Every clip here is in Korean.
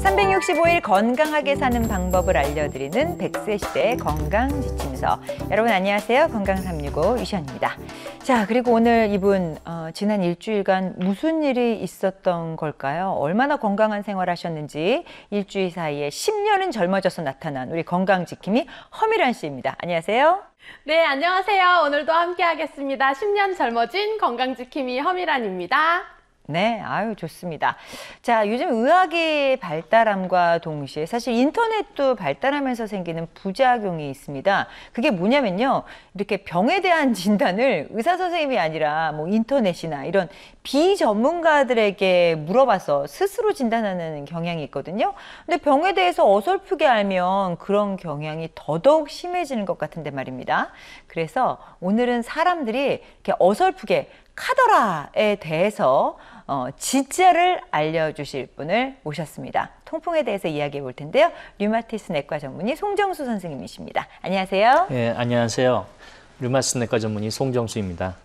365일 건강하게 사는 방법을 알려드리는 100세 시대 건강지침서. 여러분 안녕하세요. 건강365 유시연입니다. 자, 그리고 오늘 이분 지난 일주일간 무슨 일이 있었던 걸까요? 얼마나 건강한 생활하셨는지 일주일 사이에 10년은 젊어져서 나타난 우리 건강지킴이 허미란 씨입니다. 안녕하세요. 네, 안녕하세요. 오늘도 함께 하겠습니다. 10년 젊어진 건강지킴이 허미란입니다. 네, 아유 좋습니다. 자, 요즘 의학의 발달함과 동시에 사실 인터넷도 발달하면서 생기는 부작용이 있습니다. 그게 뭐냐면요, 이렇게 병에 대한 진단을 의사 선생님이 아니라 뭐 인터넷이나 이런 비전문가들에게 물어봐서 스스로 진단하는 경향이 있거든요. 근데 병에 대해서 어설프게 알면 그런 경향이 더더욱 심해지는 것 같은데 말입니다. 그래서 오늘은 사람들이 이렇게 어설프게 카더라에 대해서 진짜를 알려주실 분을 모셨습니다. 통풍에 대해서 이야기해 볼 텐데요. 류마티스 내과 전문의 송정수 선생님이십니다. 안녕하세요. 네, 안녕하세요. 류마티스 내과 전문의 송정수입니다.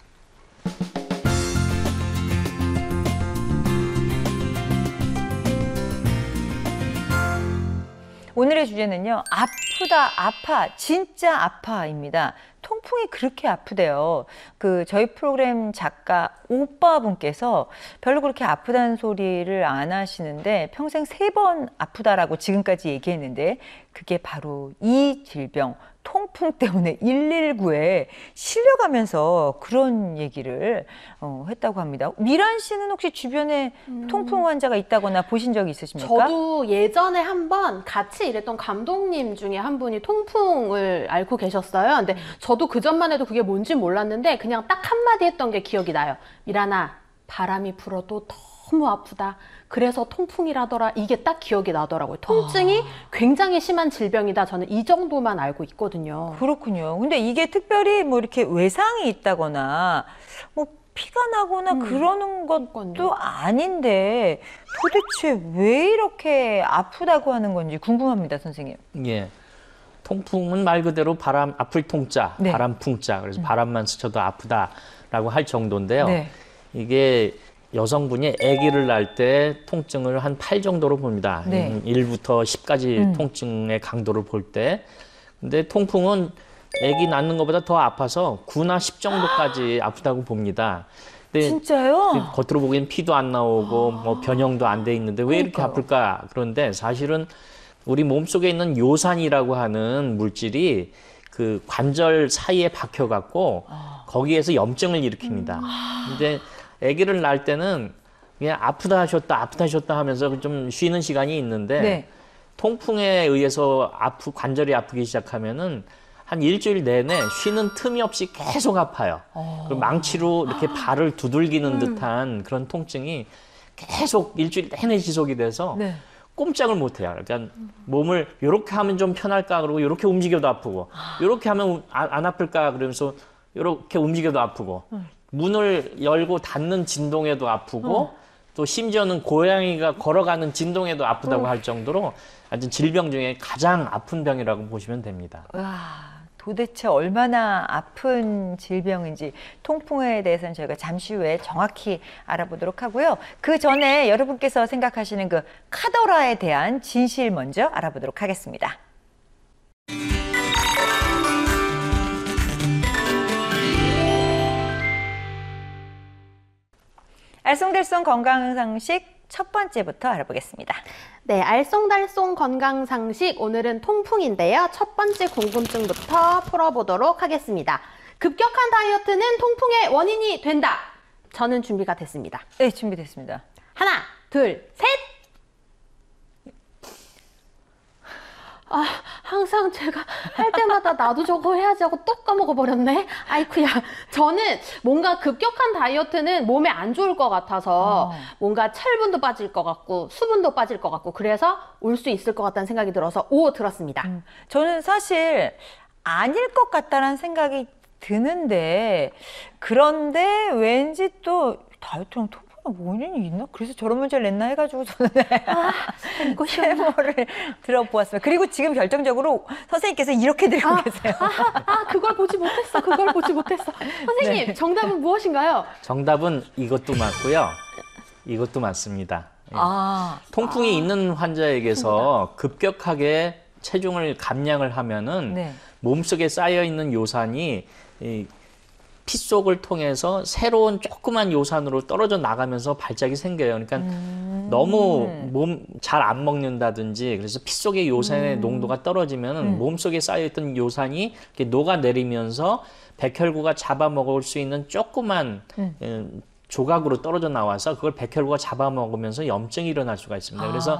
오늘의 주제는요, 아프다, 아파, 진짜 아파입니다. 통풍이 그렇게 아프대요. 저희 프로그램 작가 오빠분께서 별로 그렇게 아프다는 소리를 안 하시는데 평생 3번 아프다라고 지금까지 얘기했는데 그게 바로 이 질병, 통풍 때문에 119에 실려가면서 그런 얘기를 했다고 합니다. 미란 씨는 혹시 주변에 통풍 환자가 있다거나 보신 적이 있으십니까? 저도 예전에 한번 같이 일했던 감독님 중에 한 분이 통풍을 앓고 계셨어요. 근데 저도 그전만 해도 그게 뭔지 몰랐는데 그냥 딱 한마디 했던 게 기억이 나요. 미란아, 바람이 불어도 너무 아프다. 그래서 통풍이라더라. 이게 딱 기억이 나더라고요. 통증이 굉장히 심한 질병이다. 저는 이 정도만 알고 있거든요. 그렇군요. 근데 이게 특별히 뭐 이렇게 외상이 있다거나 뭐 피가 나거나 그러는 것도 아닌데 도대체 왜 이렇게 아프다고 하는 건지 궁금합니다, 선생님. 예. 통풍은 말 그대로 바람, 아플 통자, 네. 바람 풍자. 그래서 바람만 스쳐도 아프다라고 할 정도인데요. 네. 이게 여성분이 아기를 낳을 때 통증을 한 8 정도로 봅니다. 네. 1부터 10까지 통증의 강도를 볼 때. 근데 통풍은 아기 낳는 것보다 더 아파서 9나 10 정도까지 아프다고 봅니다. 근데 진짜요? 겉으로 보기엔 피도 안 나오고 뭐 변형도 안 돼 있는데 왜 이렇게 아플까? 그런데 사실은 우리 몸속에 있는 요산이라고 하는 물질이 그 관절 사이에 박혀갖고 거기에서 염증을 일으킵니다. 근데 아기를 낳을 때는 그냥 아프다 하셨다 하면서 좀 쉬는 시간이 있는데 네. 통풍에 의해서 관절이 아프기 시작하면은 한 일주일 내내 쉬는 틈이 없이 계속 아파요. 그리고 망치로 이렇게 발을 두들기는 듯한 그런 통증이 계속 일주일 내내 지속이 돼서 네. 꼼짝을 못 해요. 그러니까 몸을 이렇게 하면 좀 편할까 그러고 이렇게 움직여도 아프고 이렇게 하면 안 아플까 그러면서 이렇게 움직여도 아프고 문을 열고 닫는 진동에도 아프고 또 심지어는 고양이가 걸어가는 진동에도 아프다고 할 정도로 완전 질병 중에 가장 아픈 병이라고 보시면 됩니다. 와, 도대체 얼마나 아픈 질병인지 통풍에 대해서는 저희가 잠시 후에 정확히 알아보도록 하고요. 그 전에 여러분께서 생각하시는 그 카더라에 대한 진실 먼저 알아보도록 하겠습니다. 알쏭달쏭 건강상식 첫 번째부터 알아보겠습니다. 네, 알쏭달쏭 건강상식 오늘은 통풍인데요. 첫 번째 궁금증부터 풀어보도록 하겠습니다. 급격한 다이어트는 통풍의 원인이 된다. 저는 준비가 됐습니다. 네, 준비됐습니다. 하나, 둘, 셋! 항상 제가 할 때마다 나도 저거 해야지 하고 또 까먹어버렸네. 아이쿠야. 저는 뭔가 급격한 다이어트는 몸에 안 좋을 것 같아서 뭔가 철분도 빠질 것 같고 수분도 빠질 것 같고 그래서 올 수 있을 것 같다는 생각이 들어서 오 들었습니다. 저는 사실 아닐 것 같다는 생각이 드는데 그런데 왠지 또 다이어트랑 원인이 있나? 그래서 저런 문제를 냈나 해가지고 저는 이거 세모를 들어보았습니다. 그리고 지금 결정적으로 선생님께서 이렇게 들고 계세요. 그걸 보지 못했어. 그걸 보지 못했어. 선생님, 네. 정답은 무엇인가요? 정답은 이것도 맞고요. 이것도 맞습니다. 통풍이 있는 환자에게서 급격하게 체중을 감량을 하면은 네. 몸속에 쌓여 있는 요산이 이 피 속을 통해서 새로운 조그만 요산으로 떨어져 나가면서 발작이 생겨요. 그러니까 너무 몸 잘 안 먹는다든지 그래서 피 속의 요산의 농도가 떨어지면 몸속에 쌓여있던 요산이 이렇게 녹아내리면서 백혈구가 잡아먹을 수 있는 조그만 조각으로 떨어져 나와서 그걸 백혈구가 잡아먹으면서 염증이 일어날 수가 있습니다. 그래서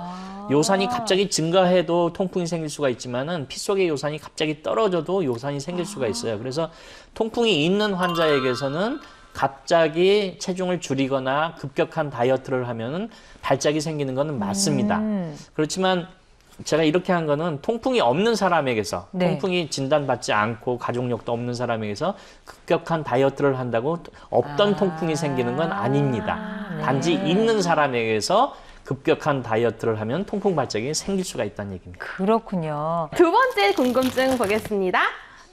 요산이 갑자기 증가해도 통풍이 생길 수가 있지만은 피 속의 요산이 갑자기 떨어져도 요산이 생길 수가 있어요. 그래서 통풍이 있는 환자에게서는 갑자기 체중을 줄이거나 급격한 다이어트를 하면은 발작이 생기는 것은 맞습니다. 그렇지만 제가 이렇게 한 거는 통풍이 없는 사람에게서 네. 통풍이 진단받지 않고 가족력도 없는 사람에게서 급격한 다이어트를 한다고 없던 통풍이 생기는 건 아닙니다. 네. 단지 있는 사람에게서 급격한 다이어트를 하면 통풍 발작이 생길 수가 있다는 얘기입니다. 그렇군요. 두 번째 궁금증 보겠습니다.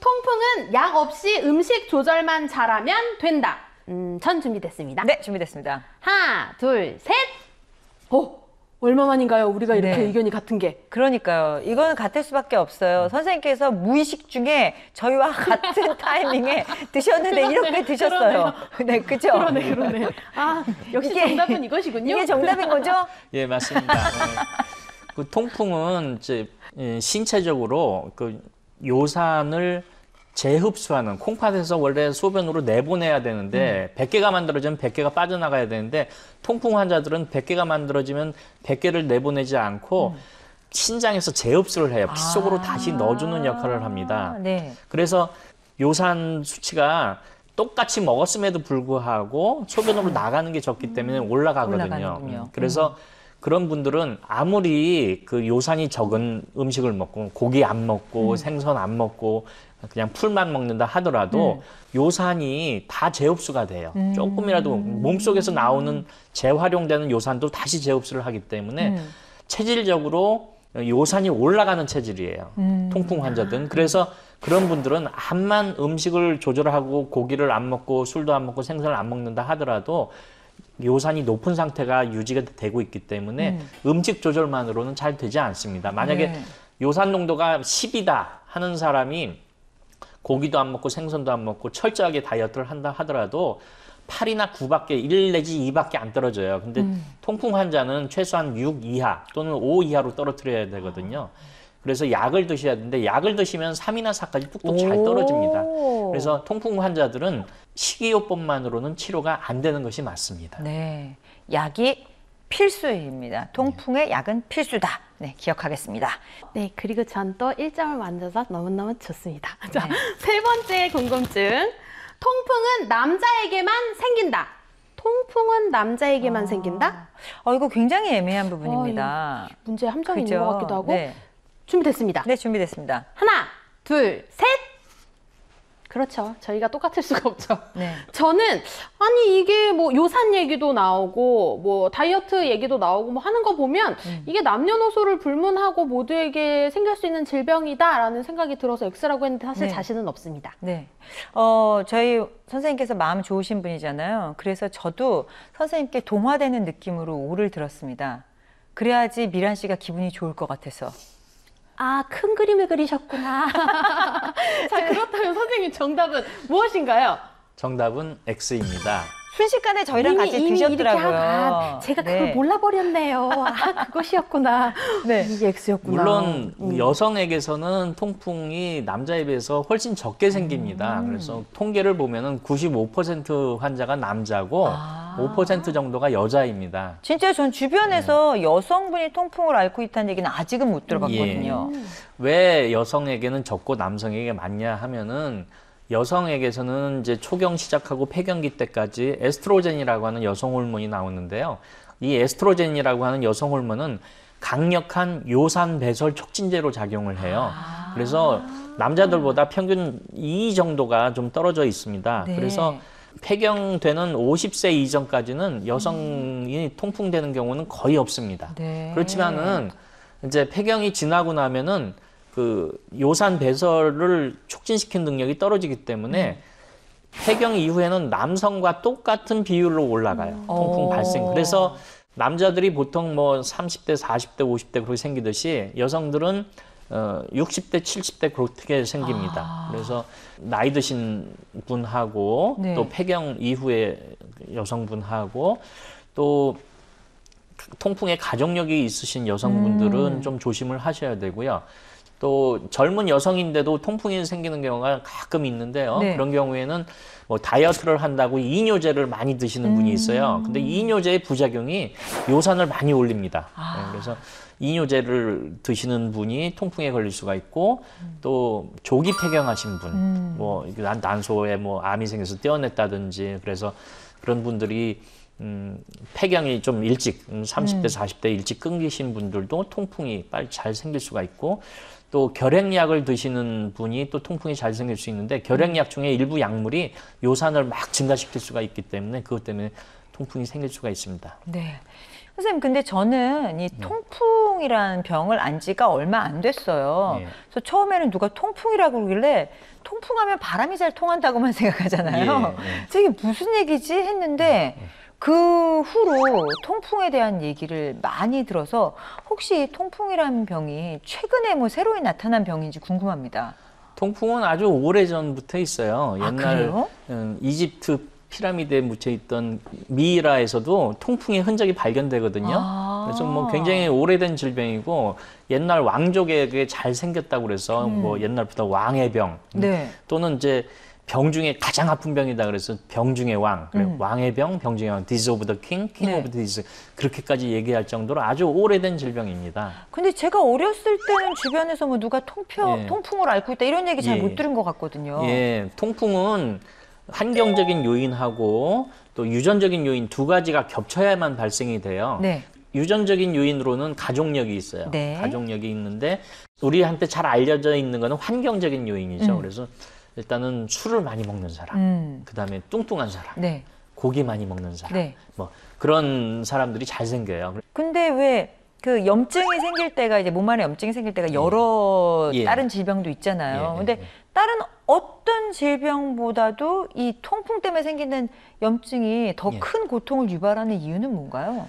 통풍은 약 없이 음식 조절만 잘하면 된다. 전 준비됐습니다. 네, 준비됐습니다. 하나, 둘, 셋. 얼마만인가요? 우리가 이렇게 네. 의견이 같은 게. 그러니까요. 이건 같을 수밖에 없어요. 선생님께서 무의식 중에 저희와 같은 타이밍에 드셨는데 이렇게 드셨어요. 네, 그죠? 그러네. 아, 역시 이게- 정답은 이것이군요. 이게 정답인 거죠? 예, 맞습니다. 그 통풍은 이제 신체적으로 그 요산을 재흡수하는 콩팥에서 원래 소변으로 내보내야 되는데 100개가 만들어지면 100개가 빠져나가야 되는데 통풍 환자들은 100개가 만들어지면 100개를 내보내지 않고 신장에서 재흡수를 해요. 피 속으로 다시 넣어주는 역할을 합니다. 네. 그래서 요산 수치가 똑같이 먹었음에도 불구하고 소변으로 나가는 게 적기 때문에 올라가거든요. 올라가는군요. 그래서 그런 분들은 아무리 그 요산이 적은 음식을 먹고 고기 안 먹고 생선 안 먹고 그냥 풀만 먹는다 하더라도 요산이 다 재흡수가 돼요. 조금이라도 몸속에서 나오는 재활용되는 요산도 다시 재흡수를 하기 때문에 체질적으로 요산이 올라가는 체질이에요. 통풍 환자들은. 그래서 그런 분들은 암만 음식을 조절하고 고기를 안 먹고 술도 안 먹고 생선을 안 먹는다 하더라도 요산이 높은 상태가 유지가 되고 있기 때문에 음식 조절만으로는 잘 되지 않습니다. 만약에 네. 요산 농도가 10이다 하는 사람이 고기도 안 먹고 생선도 안 먹고 철저하게 다이어트를 한다 하더라도 8이나 9밖에 1 내지 2밖에 안 떨어져요. 근데 통풍 환자는 최소한 6 이하 또는 5 이하로 떨어뜨려야 되거든요. 그래서 약을 드셔야 되는데 약을 드시면 3이나 4까지 뚝뚝 잘 떨어집니다. 그래서 통풍 환자들은 식이요법만으로는 치료가 안 되는 것이 맞습니다. 네. 약이 필수입니다. 통풍의 약은 필수다. 네, 기억하겠습니다. 네, 그리고 전 또 1점을 만져서 너무너무 좋습니다. 자, 네. 세 번째 궁금증. 통풍은 남자에게만 생긴다. 통풍은 남자에게만 생긴다? 이거 굉장히 애매한 부분입니다. 문제 함정이 있는 그죠? 것 같기도 하고. 네. 준비됐습니다. 네, 준비됐습니다. 하나, 둘, 셋. 그렇죠. 저희가 똑같을 수가 없죠. 네. 저는 아니 이게 뭐 요산 얘기도 나오고 뭐 다이어트 얘기도 나오고 뭐 하는 거 보면 이게 남녀노소를 불문하고 모두에게 생길 수 있는 질병이다라는 생각이 들어서 X라고 했는데 사실 네. 자신은 없습니다. 네. 저희 선생님께서 마음 좋으신 분이잖아요. 그래서 저도 선생님께 동화되는 느낌으로 오를 들었습니다. 그래야지 미란 씨가 기분이 좋을 것 같아서. 아, 큰 그림을 그리셨구나. 자, 그렇다면 선생님 정답은 무엇인가요? 정답은 X입니다. 순식간에 저희랑 같이 드셨더라고요. 이렇게 제가 그걸 몰라버렸네요. 아, 그것이었구나. 네. 이게 X였구나. 물론 여성에게서는 통풍이 남자에 비해서 훨씬 적게 생깁니다. 그래서 통계를 보면은 95% 환자가 남자고 5% 정도가 여자입니다. 진짜 전 주변에서 여성분이 통풍을 앓고 있다는 얘기는 아직은 못 들어봤거든요. 왜 여성에게는 적고 남성에게 많냐 하면은 여성에게서는 이제 초경 시작하고 폐경기 때까지 에스트로겐이라고 하는 여성 호르몬이 나오는데요. 이 에스트로겐이라고 하는 여성 호르몬은 강력한 요산 배설 촉진제로 작용을 해요. 그래서 남자들보다 평균 2 정도가 좀 떨어져 있습니다. 네. 그래서 폐경되는 50세 이전까지는 여성이 통풍되는 경우는 거의 없습니다. 네. 그렇지만은 이제 폐경이 지나고 나면은 그 요산 배설을 촉진시키는 능력이 떨어지기 때문에 폐경 이후에는 남성과 똑같은 비율로 올라가요. 통풍 발생. 그래서 남자들이 보통 뭐 30대, 40대, 50대 그렇게 생기듯이 여성들은 60대, 70대 그렇게 생깁니다. 그래서 나이 드신 분하고 네. 또 폐경 이후에 여성분하고 또 통풍에 가족력이 있으신 여성분들은 좀 조심을 하셔야 되고요. 또 젊은 여성인데도 통풍이 생기는 경우가 가끔 있는데요. 네. 그런 경우에는 뭐 다이어트를 한다고 이뇨제를 많이 드시는 분이 있어요. 근데 이뇨제의 부작용이 요산을 많이 올립니다. 네, 그래서 이뇨제를 드시는 분이 통풍에 걸릴 수가 있고 또 조기 폐경하신 분, 뭐 난소에 뭐 암이 생겨서 떼어냈다든지 그래서 그런 분들이 폐경이 좀 일찍 30대, 40대 일찍 끊기신 분들도 통풍이 빨리 잘 생길 수가 있고 또 결핵약을 드시는 분이 또 통풍이 잘 생길 수 있는데 결핵약 중에 일부 약물이 요산을 막 증가시킬 수가 있기 때문에 그것 때문에 통풍이 생길 수가 있습니다. 네. 선생님, 근데 저는 이 통풍이라는 병을 안 지가 얼마 안 됐어요. 예. 그래서 처음에는 누가 통풍이라고 그러길래 통풍하면 바람이 잘 통한다고만 생각하잖아요. 그래서 이게 무슨 얘기지 했는데 그 후로 통풍에 대한 얘기를 많이 들어서 혹시 통풍이라는 병이 최근에 뭐 새로 나타난 병인지 궁금합니다. 통풍은 아주 오래전부터 있어요. 아, 옛날 그래요? 이집트 피라미드에 묻혀있던 미이라에서도 통풍의 흔적이 발견되거든요. 그래서 뭐 굉장히 오래된 질병이고 옛날 왕족에게 잘 생겼다고 그래서 뭐 옛날부터 왕의 병 네. 또는 이제 병 중에 가장 아픈 병이다 그래서 병 중의 왕, 그래, 왕의 병, 병 중의 왕, disease of the king, king 네. of the disease 그렇게까지 얘기할 정도로 아주 오래된 질병입니다. 근데 제가 어렸을 때는 주변에서 뭐 누가 예. 통풍을 앓고 있다 이런 얘기 잘 예. 못 들은 것 같거든요. 예, 통풍은 환경적인 요인하고 또 유전적인 요인 두 가지가 겹쳐야만 발생이 돼요. 네. 유전적인 요인으로는 가족력이 있어요. 네. 가족력이 있는데 우리한테 잘 알려져 있는 거는 환경적인 요인이죠. 그래서 일단은 술을 많이 먹는 사람, 그다음에 뚱뚱한 사람, 네. 고기 많이 먹는 사람, 네. 뭐 그런 사람들이 잘 생겨요. 근데 왜 그 염증이 생길 때가 이제 몸 안에 염증이 생길 때가 여러 예. 다른 질병도 있잖아요. 예, 근데 예. 다른 어떤 질병보다도 이 통풍 때문에 생기는 염증이 더 예. 큰 고통을 유발하는 이유는 뭔가요?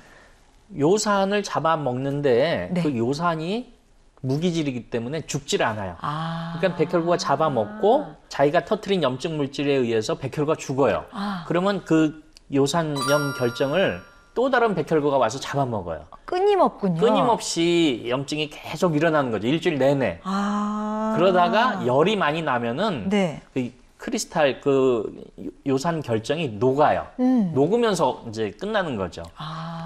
요산을 잡아먹는데 네. 그 요산이 무기질이기 때문에 죽질 않아요. 아. 그러니까 백혈구가 잡아먹고 자기가 터트린 염증 물질에 의해서 백혈구가 죽어요. 그러면 그 요산염 결정을 또 다른 백혈구가 와서 잡아먹어요. 끊임없군요. 끊임없이 염증이 계속 일어나는 거죠. 일주일 내내. 아. 그러다가 열이 많이 나면은 네. 그 크리스탈 그 요산 결정이 녹아요. 녹으면서 이제 끝나는 거죠.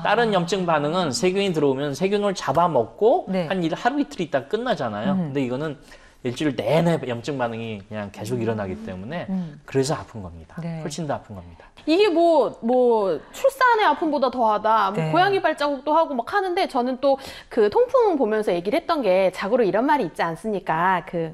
다른 염증 반응은 세균이 들어오면 세균을 잡아먹고 네. 하루 이틀 있다 끝나잖아요. 근데 이거는 일주일 내내 염증 반응이 그냥 계속 일어나기 때문에 그래서 아픈 겁니다. 네. 훨씬 더 아픈 겁니다. 이게 뭐 출산의 아픔보다 더하다. 뭐 네. 고양이 발자국도 하고 막 하는데 저는 또 그 통풍 보면서 얘기를 했던 게 자고로 이런 말이 있지 않습니까? 그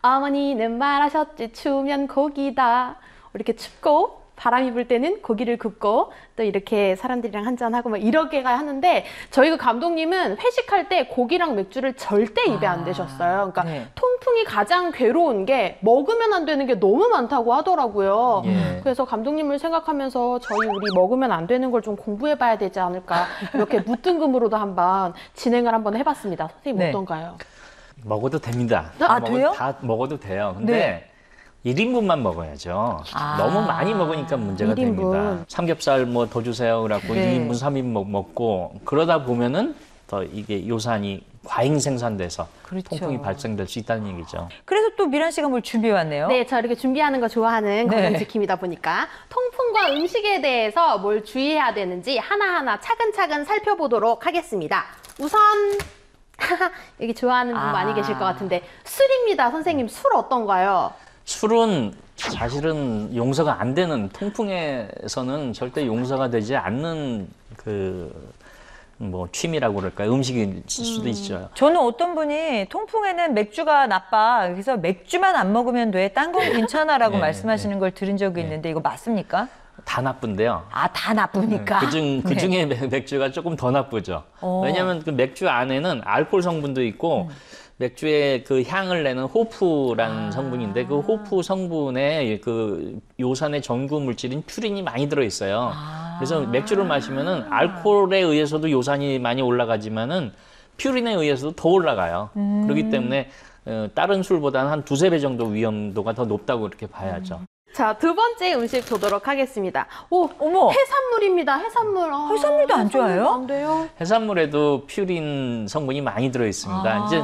어머니는 말하셨지 추우면 고기다. 이렇게 춥고 바람이 불 때는 고기를 굽고 또 이렇게 사람들이랑 한잔하고 막 이렇게가 하는데 저희 그 감독님은 회식할 때 고기랑 맥주를 절대 입에 안 대셨어요. 그러니까 네. 통풍이 가장 괴로운 게 먹으면 안 되는 게 너무 많다고 하더라고요. 예. 그래서 감독님을 생각하면서 저희 우리 먹으면 안 되는 걸 좀 공부해 봐야 되지 않을까 이렇게 무등금으로도 한번 진행을 한번 해봤습니다. 선생님 네. 어떤가요? 먹어도 됩니다. 아, 돼요? 다 먹어도 돼요. 근데 1인분만 먹어야죠. 아. 너무 많이 먹으니까 문제가 1인분. 됩니다. 삼겹살 뭐 더 주세요. 그래갖고 네. 2인분, 3인분 먹고 그러다 보면은 더 이게 요산이 과잉 생산돼서 그렇죠. 통풍이 발생될 수 있다는 얘기죠. 그래서 또 미란 씨가 뭘 준비해 왔네요. 네, 저 이렇게 준비하는 거 좋아하는 네. 건강지킴이다 보니까 통풍과 음식에 대해서 뭘 주의해야 되는지 하나하나 차근차근 살펴보도록 하겠습니다. 우선 여기 좋아하는 분 많이 계실 것 같은데 술입니다. 선생님 술 어떤가요? 술은 사실은 용서가 안 되는 통풍에서는 절대 용서가 되지 않는 그 뭐 취미라고 그럴까요? 음식일 수도 있죠. 저는 어떤 분이 통풍에는 맥주가 나빠. 그래서 맥주만 안 먹으면 돼. 딴 건 괜찮아라고 네, 말씀하시는 걸 들은 적이 있는데 이거 맞습니까? 다 나쁜데요. 아, 다 나쁘니까. 그 중에 맥주가 조금 더 나쁘죠. 왜냐하면 그 맥주 안에는 알코올 성분도 있고 맥주의 그 향을 내는 호프라는 성분인데 그 호프 성분에 그 요산의 전구 물질인 퓨린이 많이 들어 있어요. 그래서 맥주를 마시면은 알코올에 의해서도 요산이 많이 올라가지만은 퓨린에 의해서도 더 올라가요. 그렇기 때문에 다른 술보다는 한 두세 배 정도 위험도가 더 높다고 이렇게 봐야죠. 자, 두 번째 음식 보도록 하겠습니다. 오, 어머. 해산물입니다. 해산물. 해산물도 안 좋아요? 안 돼요. 해산물에도 퓨린 성분이 많이 들어 있습니다. 이제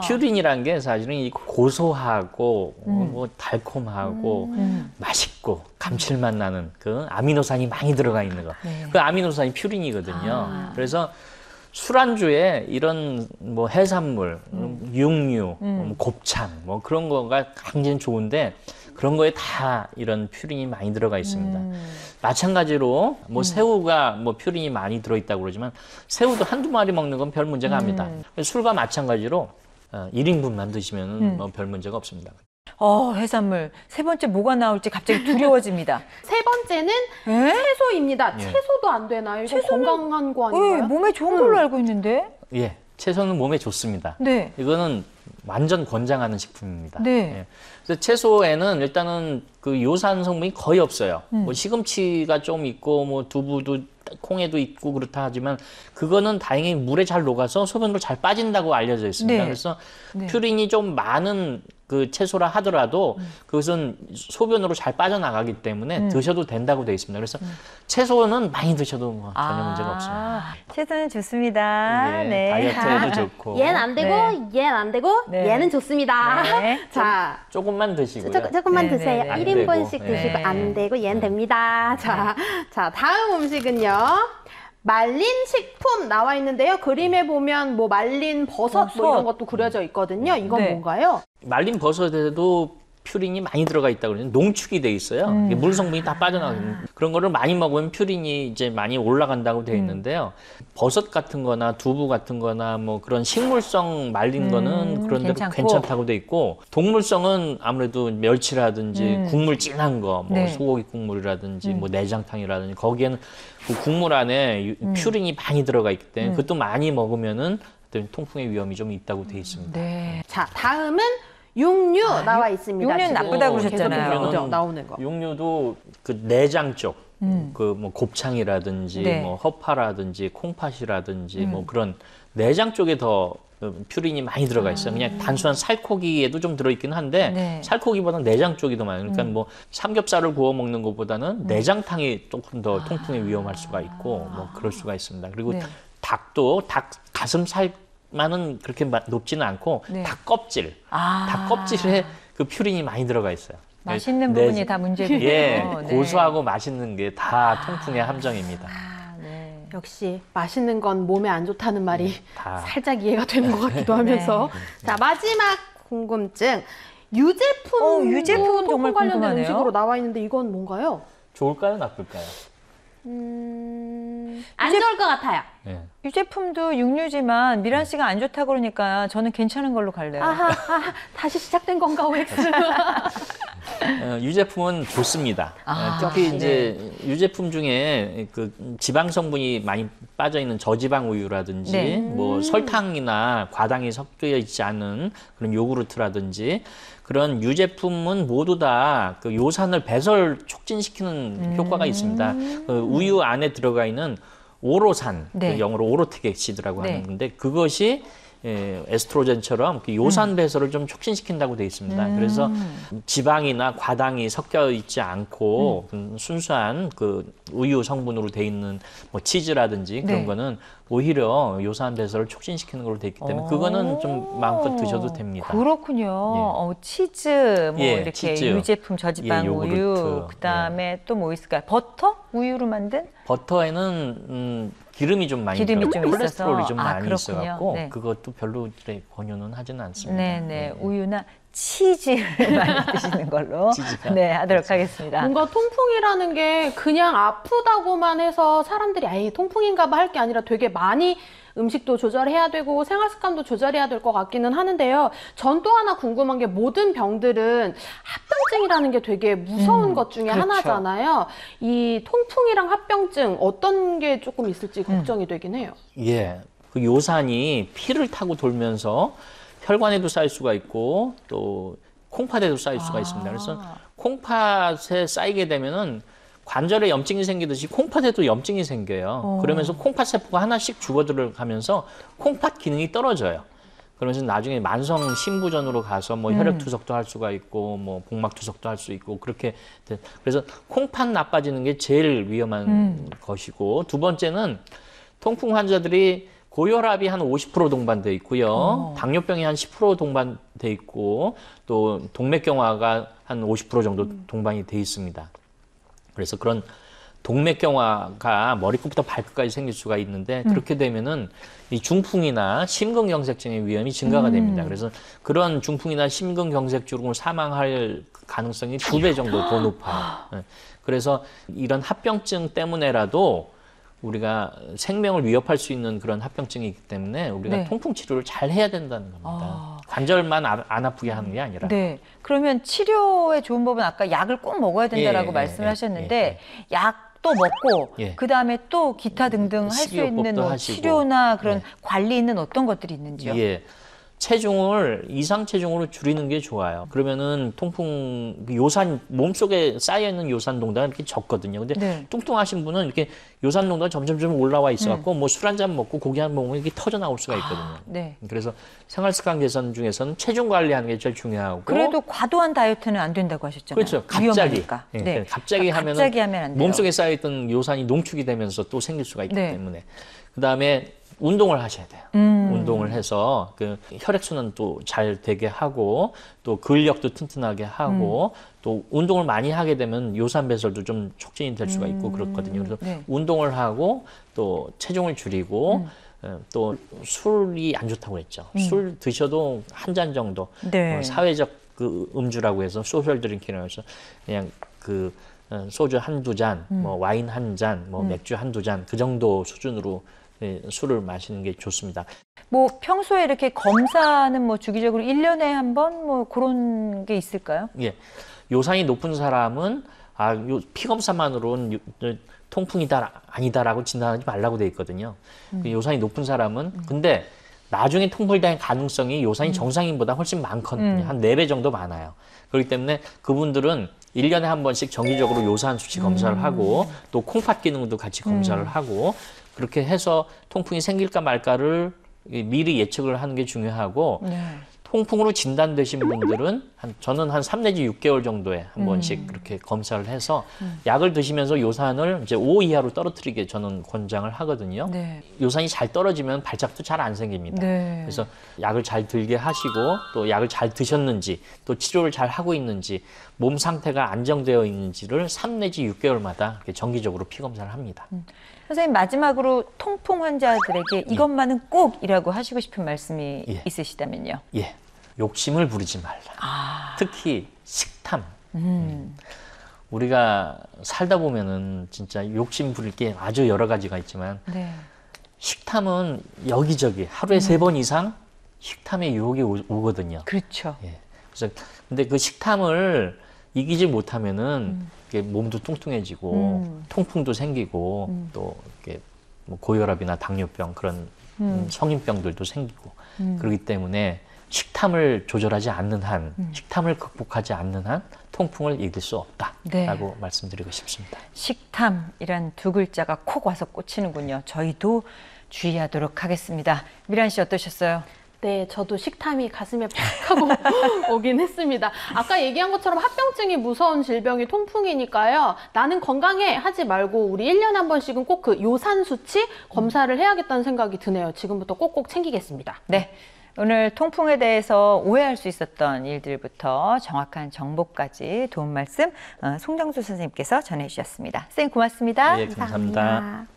퓨린이란 게 사실은 이 고소하고 뭐 달콤하고 맛있고 감칠맛 나는 그 아미노산이 많이 들어가 있는 거. 네. 그 아미노산이 퓨린이거든요. 그래서 술안주에 이런 뭐 해산물, 육류, 뭐 곱창 뭐 그런 거가 굉장히 좋은데 그런 거에 다 이런 퓨린이 많이 들어가 있습니다. 마찬가지로 뭐 새우가 뭐 퓨린이 많이 들어있다고 그러지만 새우도 한두 마리 먹는 건 별 문제가 아닙니다. 술과 마찬가지로 1인분만 드시면 뭐 별 문제가 없습니다. 해산물. 세 번째 뭐가 나올지 갑자기 두려워집니다. 세 번째는 에? 채소입니다. 예. 채소도 안 되나요? 이거 건강한 거 아닌가요? 몸에 좋은 걸로 알고 있는데. 예, 채소는 몸에 좋습니다. 네. 이거는 완전 권장하는 식품입니다. 네. 예. 그래서 채소에는 일단은 그 요산 성분이 거의 없어요. 뭐 시금치가 좀 있고 뭐 두부도 콩에도 있고 그렇다 하지만 그거는 다행히 물에 잘 녹아서 소변으로 잘 빠진다고 알려져 있습니다. 네. 그래서 네. 퓨린이 좀 많은 그 채소라 하더라도 그것은 소변으로 잘 빠져나가기 때문에 드셔도 된다고 되어 있습니다. 그래서 채소는 많이 드셔도 뭐 전혀 문제가 없습니다. 채소는 좋습니다. 예, 네. 다이어트에도 좋고 얘는 안 되고, 네. 얘는 안 되고, 네. 얘는 좋습니다. 네. 자, 조금만 드시고요. 조금만 네, 드세요. 네, 네. 1인분씩 안 되고. 드시고 네. 안 되고 얘는 됩니다. 자, 다음 음식은요. 말린 식품 나와 있는데요. 그림에 보면 뭐 말린 버섯 뭐 이런 것도 그려져 있거든요. 이건 네. 뭔가요? 말린 버섯에도 퓨린이 많이 들어가 있다고 그러는데 농축이 돼 있어요. 이게 물 성분이 다 빠져나가는 그런 거를 많이 먹으면 퓨린이 이제 많이 올라간다고 되어 있는데요. 버섯 같은 거나 두부 같은 거나 뭐 그런 식물성 말린 거는 그런 데도 괜찮고. 괜찮다고 돼 있고 동물성은 아무래도 멸치라든지 국물 진한 거, 뭐 네. 소고기 국물이라든지 뭐 내장탕이라든지 거기에는 그 국물 안에 퓨린이 많이 들어가 있기 때문에 그것도 많이 먹으면은 어떤 통풍의 위험이 좀 있다고 돼 있습니다. 네. 자, 다음은 육류 나와 있습니다. 육류는 지금 나쁘다고 계속 그러셨잖아요. 나오죠, 나오는 거. 육류도 그 내장 쪽, 그 뭐 곱창이라든지 네. 뭐 허파라든지 콩팥이라든지 뭐 그런 내장 쪽에 더 퓨린이 많이 들어가 있어요. 그냥 단순한 살코기에도 좀 들어있긴 한데 네. 살코기보다는 내장 쪽이 더 많아요. 그러니까 뭐 삼겹살을 구워 먹는 것보다는 내장탕이 조금 더 통풍에 위험할 수가 있고 뭐 그럴 수가 있습니다. 그리고 네. 닭도 닭 가슴살만은 그렇게 높지는 않고 네. 닭 껍질, 닭 껍질에 그 퓨린이 많이 들어가 있어요. 맛있는 네. 부분이 다 문제군요. 예, 네. 고소하고 맛있는 게 다 통풍의 함정입니다. 네. 역시 맛있는 건 몸에 안 좋다는 말이 다. 살짝 이해가 되는 것 같기도 하면서. 자, 마지막 궁금증. 유제품. 유제품 정말 관련된 궁금하네요. 음식으로 나와 있는데 이건 뭔가요? 좋을까요, 나쁠까요? 안 좋을 것 같아요. 예. 유제품도 육류지만 미란 씨가 안 좋다고 그러니까 저는 괜찮은 걸로 갈래요. 아하, 다시 시작된 건가, OX? 유제품은 좋습니다. 특히 이제 유제품 중에 그 지방 성분이 많이 빠져 있는 저지방 우유라든지 네. 뭐 설탕이나 과당이 섞여 있지 않은 그런 요구르트라든지 그런 유제품은 모두 다 그 요산을 배설 촉진시키는 효과가 있습니다. 그 우유 안에 들어가 있는 오로산, 네. 그 영어로 오로틱 엑시드라고 네. 하는데 그것이 에스트로겐처럼 그 요산 배설을 좀 촉진시킨다고 돼 있습니다. 그래서 지방이나 과당이 섞여 있지 않고 순수한 그 우유 성분으로 돼 있는 뭐 치즈라든지 그런 네. 거는 오히려 요산 배설을 촉진시키는 걸로 돼 있기 때문에 그거는 좀 마음껏 드셔도 됩니다. 그렇군요. 치즈, 뭐 예, 이렇게 치즈. 유제품 저지방 예, 우유, 요구르트. 그다음에 또 뭐 있을까요? 버터? 우유로 만든? 버터에는 기름이 좀 많이 기름이 들어가고 좀 콜레스테롤이 있어서. 좀 아, 많이 그렇군요. 있어갖고 네. 그것도 별로 이렇게 권유는 하지는 않습니다. 네네. 우유나 치즈를 많이 드시는 걸로 치즈가. 네, 하도록 하겠습니다. 뭔가 통풍이라는 게 그냥 아프다고만 해서 사람들이 아예 통풍인가 봐 할 게 아니라 되게 많이 음식도 조절해야 되고 생활 습관도 조절해야 될 것 같기는 하는데요. 전 또 하나 궁금한 게 모든 병들은 합병증이라는 게 되게 무서운 것 중에 그렇죠. 하나잖아요. 이 통풍이랑 합병증 어떤 게 조금 있을지 걱정이 되긴 해요. 예, 그 요산이 피를 타고 돌면서 혈관에도 쌓일 수가 있고 또 콩팥에도 쌓일 수가 있습니다. 그래서 콩팥에 쌓이게 되면은 관절에 염증이 생기듯이 콩팥에도 염증이 생겨요. 그러면서 콩팥 세포가 하나씩 죽어들어가면서 콩팥 기능이 떨어져요. 그러면서 나중에 만성 신부전으로 가서 뭐 혈액 투석도 할 수가 있고 뭐 복막 투석도 할 수 있고 그렇게 그래서 콩팥 나빠지는 게 제일 위험한 것이고, 두 번째는 통풍 환자들이 고혈압이 한 50% 동반돼 있고요. 당뇨병이 한 10% 동반돼 있고 또 동맥경화가 한 50% 정도 동반이 돼 있습니다. 그래서 그런 동맥경화가 머리끝부터 발끝까지 생길 수가 있는데 그렇게 되면은 이 중풍이나 심근경색증의 위험이 증가가 됩니다. 그래서 그런 중풍이나 심근경색증으로 사망할 가능성이 2배 정도 더 높아요. 네. 그래서 이런 합병증 때문에라도 우리가 생명을 위협할 수 있는 그런 합병증이기 때문에 우리가 네. 통풍 치료를 잘 해야 된다는 겁니다. 관절만 안 아프게 하는 게 아니라. 네. 그러면 치료의 좋은 법은 아까 약을 꼭 먹어야 된다라고 말씀을 하셨는데 약도 먹고 그다음에 또 기타 등등 할 수 있는 뭐 치료나 그런 관리는 어떤 것들이 있는지요? 예. 체중을 이상 체중으로 줄이는 게 좋아요. 그러면은 통풍 요산 몸속에 쌓여 있는 요산 농도가 이렇게 적거든요. 근데 뚱뚱하신 분은 이렇게 요산 농도가 점점 올라와 있어 갖고 뭐 술 한 잔 먹고 고기 한 번 먹으면 이게 터져 나올 수가 있거든요. 네. 그래서 생활 습관 개선 중에서는 체중 관리하는 게 제일 중요하고. 그래도 과도한 다이어트는 안 된다고 하셨잖아요. 그렇죠. 갑자기. 네. 갑자기 하면은 안 돼요. 몸속에 쌓여 있던 요산이 농축이 되면서 또 생길 수가 있기 때문에. 그다음에 운동을 하셔야 돼요. 운동을 해서 그 혈액순환 또 잘 되게 하고 또 근력도 튼튼하게 하고 또 운동을 많이 하게 되면 요산 배설도 좀 촉진이 될 수가 있고 그렇거든요. 그래서 운동을 하고 또 체중을 줄이고 또 술이 안 좋다고 했죠. 술 드셔도 한 잔 정도 사회적 그 음주라고 해서 소셜 드링킹이라고 해서 그냥 그 소주 한두 잔, 뭐 와인 한 잔, 뭐 맥주 한두 잔 그 정도 수준으로 술을 마시는 게 좋습니다. 뭐 평소에 이렇게 검사는 뭐 주기적으로 1년에 한 번 뭐 그런 게 있을까요? 예. 요산이 높은 사람은 피 검사만으로는 통풍이다 아니다라고 진단하지 말라고 돼 있거든요. 요산이 높은 사람은 근데 나중에 통풍될 가능성이 요산이 정상인보다 훨씬 많거든요. 한 4배 정도 많아요. 그렇기 때문에 그분들은 1년에 한 번씩 정기적으로 요산 수치 검사를 하고 또 콩팥 기능도 같이 검사를 하고 그렇게 해서 통풍이 생길까 말까를 미리 예측을 하는 게 중요하고 통풍으로 진단되신 분들은 저는 한 3 내지 6개월 정도에 한 번씩 그렇게 검사를 해서 약을 드시면서 요산을 이제 5 이하로 떨어뜨리게 저는 권장을 하거든요. 요산이 잘 떨어지면 발작도 잘 안 생깁니다. 그래서 약을 잘 들게 하시고 또 약을 잘 드셨는지 또 치료를 잘 하고 있는지 몸 상태가 안정되어 있는지를 3 내지 6개월마다 이렇게 정기적으로 피 검사를 합니다. 선생님 마지막으로 통풍 환자들에게 이것만은 꼭이라고 하시고 싶은 말씀이 있으시다면요. 예, 욕심을 부리지 말라. 특히 식탐. 우리가 살다 보면은 진짜 욕심 부릴 게 아주 여러 가지가 있지만 식탐은 여기저기 하루에 3번 이상 식탐의 유혹이 오거든요. 그렇죠. 예. 그래서 근데 그 식탐을 이기지 못하면은 이게 몸도 뚱뚱해지고 통풍도 생기고 또 이렇게 뭐 고혈압이나 당뇨병 그런 성인병들도 생기고 그렇기 때문에 식탐을 조절하지 않는 한, 식탐을 극복하지 않는 한 통풍을 이길 수 없다라고 말씀드리고 싶습니다. 식탐이란 두 글자가 콕 와서 꽂히는군요. 저희도 주의하도록 하겠습니다. 미란 씨 어떠셨어요? 네, 저도 식탐이 가슴에 팍 하고 오긴 했습니다. 아까 얘기한 것처럼 합병증이 무서운 질병이 통풍이니까요. 나는 건강해 하지 말고 우리 1년에 한 번씩은 꼭 그 요산 수치 검사를 해야겠다는 생각이 드네요. 지금부터 꼭꼭 챙기겠습니다. 네. 오늘 통풍에 대해서 오해할 수 있었던 일들부터 정확한 정보까지 도움 말씀 송정수 선생님께서 전해주셨습니다. 선생님 고맙습니다. 네, 감사합니다.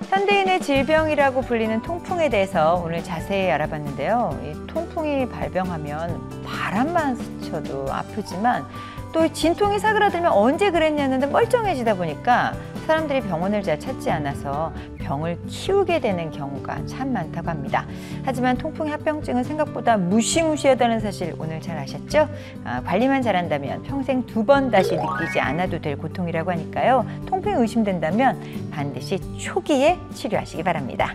현대인의 질병이라고 불리는 통풍에 대해서 오늘 자세히 알아봤는데요. 이 통풍이 발병하면 바람만 스쳐도 아프지만 또 진통이 사그라들면 언제 그랬냐는데 멀쩡해지다 보니까 사람들이 병원을 잘 찾지 않아서 병을 키우게 되는 경우가 참 많다고 합니다. 하지만 통풍의 합병증은 생각보다 무시무시하다는 사실 오늘 잘 아셨죠? 관리만 잘한다면 평생 2번 다시 느끼지 않아도 될 고통이라고 하니까요. 통풍이 의심된다면 반드시 초기에 치료하시기 바랍니다.